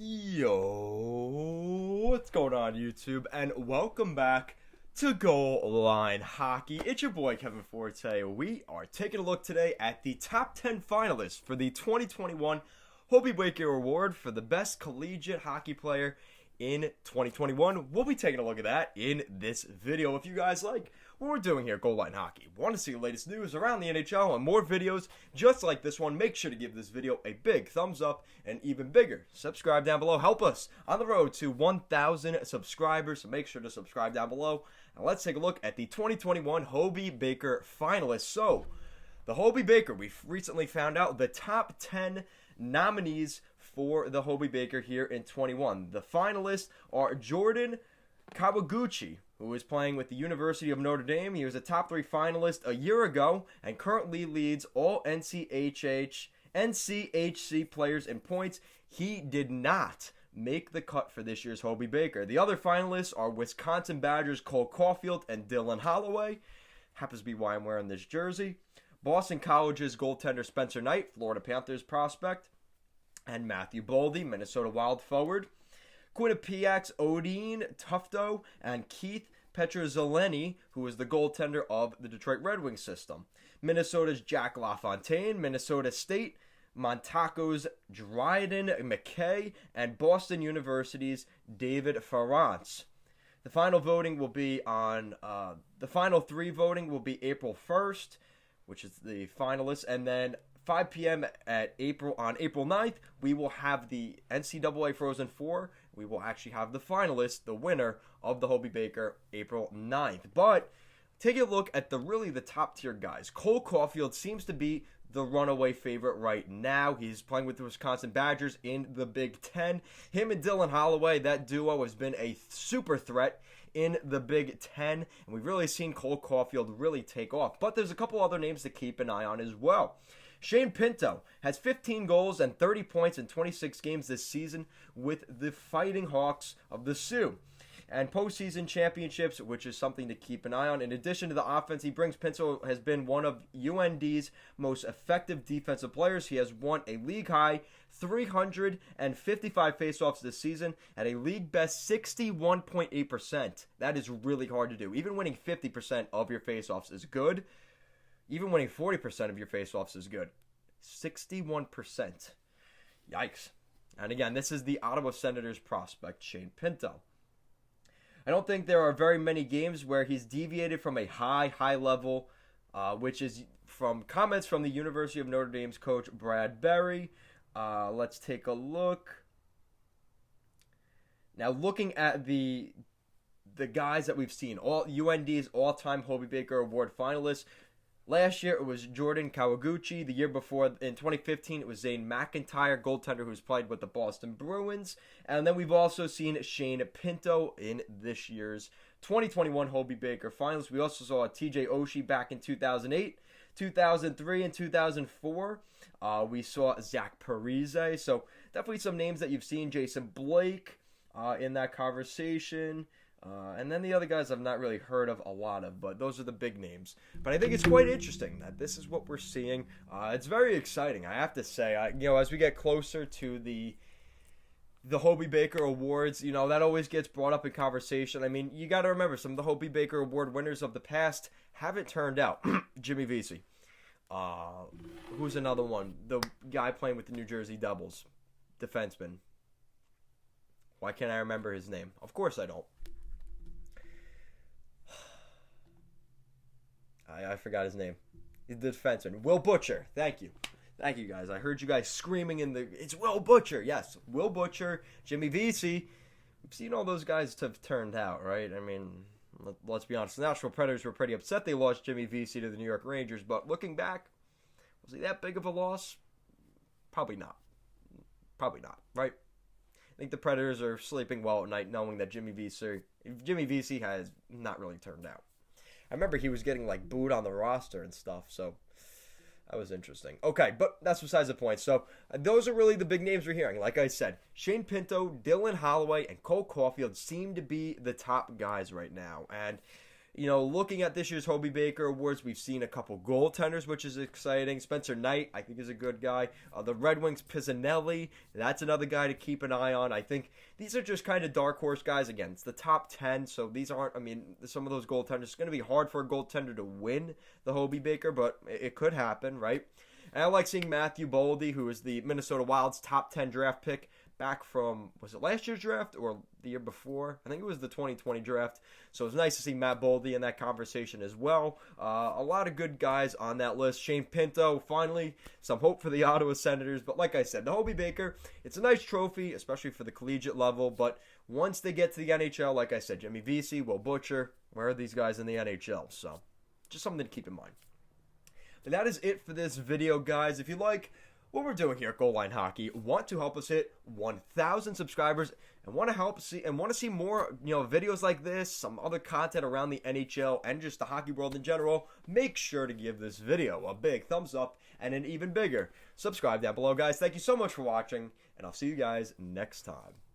Yo, what's going on YouTube? And welcome back to Goal Line Hockey. It's your boy Kevin Forte. We are taking a look today at the top 10 finalists for the 2021 Hobey Baker Award for the best collegiate hockey player in 2021. We'll be taking a look at that in this video. If you guys like what we're doing here at Goal Line Hockey, want to see the latest news around the NHL and more videos just like this one, make sure to give this video a big thumbs up and even bigger subscribe down below. Help us on the road to 1,000 subscribers, so make sure to subscribe down below. And let's take a look at the 2021 Hobey Baker finalists. So, the Hobey Baker, we've recently found out the top 10 nominees for the Hobey Baker here in 21. The finalists are Jordan Kawaguchi, who is playing with the University of Notre Dame. He was a top 3 finalist a year ago and currently leads all NCHC players in points. He did not make the cut for this year's Hobey Baker. The other finalists are Wisconsin Badgers Cole Caulfield and Dylan Holloway. Happens to be why I'm wearing this jersey. Boston College's goaltender Spencer Knight, Florida Panthers prospect, and Matthew Boldy, Minnesota Wild forward. Quinnipiac's Odin Tufto and Keith Petrozeleni, who is the goaltender of the Detroit Red Wings system. Minnesota's Jack LaFontaine, Minnesota State, Montaco's Dryden McKay, and Boston University's David Ferrance. The final voting will be on the final 3 voting will be April 1st, which is the finalists, and then 5 p.m. on April 9th, we will have the NCAA Frozen Four. We will actually have the finalists, the winner of the Hobey Baker, April 9th. But take a look at the top tier guys. Cole Caulfield seems to be the runaway favorite right now. He's playing with the Wisconsin Badgers in the Big Ten. Him and Dylan Holloway, that duo has been a super threat in the Big Ten, and we've really seen Cole Caulfield really take off. But there's a couple other names to keep an eye on as well. Shane Pinto has 15 goals and 30 points in 26 games this season with the Fighting Hawks of the Sioux and postseason championships, which is something to keep an eye on. In addition to the offense he brings, Pinto has been one of UND's most effective defensive players. He has won a league-high 355 faceoffs this season at a league-best 61.8%. That is really hard to do. Even winning 50% of your faceoffs is good. Even winning 40% of your faceoffs is good. 61%. Yikes. And again, this is the Ottawa Senators prospect, Shane Pinto. I don't think there are very many games where he's deviated from a high level, which is from comments from the University of Notre Dame's coach, Brad Berry. Let's take a look. Now, looking at the guys that we've seen, all UND's all-time Hobey Baker Award finalists. Last year, it was Jordan Kawaguchi. The year before, in 2015, it was Zane McIntyre, goaltender who's played with the Boston Bruins. And then we've also seen Shane Pinto in this year's 2021 Hobey Baker Finals. We also saw TJ Oshie back in 2008, 2003, and 2004. We saw Zach Parise. So definitely some names that you've seen. Jason Blake in that conversation. And then the other guys I've not really heard of a lot of, but those are the big names. But I think it's quite interesting that this is what we're seeing. It's very exciting, I have to say. As we get closer to the Hobey Baker Awards, that always gets brought up in conversation. I mean, you got to remember, some of the Hobey Baker Award winners of the past haven't turned out. Jimmy Vesey. Who's another one? The guy playing with the New Jersey Devils. Defenseman. Why can't I remember his name? Of course I don't. I forgot his name. He's the defenseman. Will Butcher. Thank you. Thank you, guys. I heard you guys screaming it's Will Butcher. Yes, Will Butcher, Jimmy Vesey. We've seen all those guys have turned out, right? I mean, let's be honest. The Nashville Predators were pretty upset they lost Jimmy Vesey to the New York Rangers, but looking back, was he that big of a loss? Probably not. Probably not, right? I think the Predators are sleeping well at night knowing that Jimmy Vesey has not really turned out. I remember he was getting booed on the roster and stuff, so that was interesting. Okay, but that's besides the point. So those are really the big names we're hearing. Like I said, Shane Pinto, Dylan Holloway, and Cole Caulfield seem to be the top guys right now. And looking at this year's Hobey Baker Awards, we've seen a couple goaltenders, which is exciting. Spencer Knight, I think, is a good guy. The Red Wings, Pisanelli, that's another guy to keep an eye on. I think these are just kind of dark horse guys. Again, it's the top 10, so these aren't, some of those goaltenders, it's going to be hard for a goaltender to win the Hobey Baker, but it could happen, right? And I like seeing Matthew Boldy, who is the Minnesota Wild's top 10 draft pick back from, was it last year's draft or the year before? I think it was the 2020 draft. So it's nice to see Matt Boldy in that conversation as well. A lot of good guys on that list. Shane Pinto, finally, some hope for the Ottawa Senators. But like I said, the Hobey Baker, it's a nice trophy, especially for the collegiate level. But once they get to the NHL, like I said, Jimmy Vesey, Will Butcher, where are these guys in the NHL? So just something to keep in mind. But that is it for this video, guys. If you like what we're doing here at Goal Line Hockey, want to help us hit 1,000 subscribers, and want to see more videos like this, some other content around the NHL and just the hockey world in general, make sure to give this video a big thumbs up and an even bigger subscribe down below, guys. Thank you so much for watching, and I'll see you guys next time.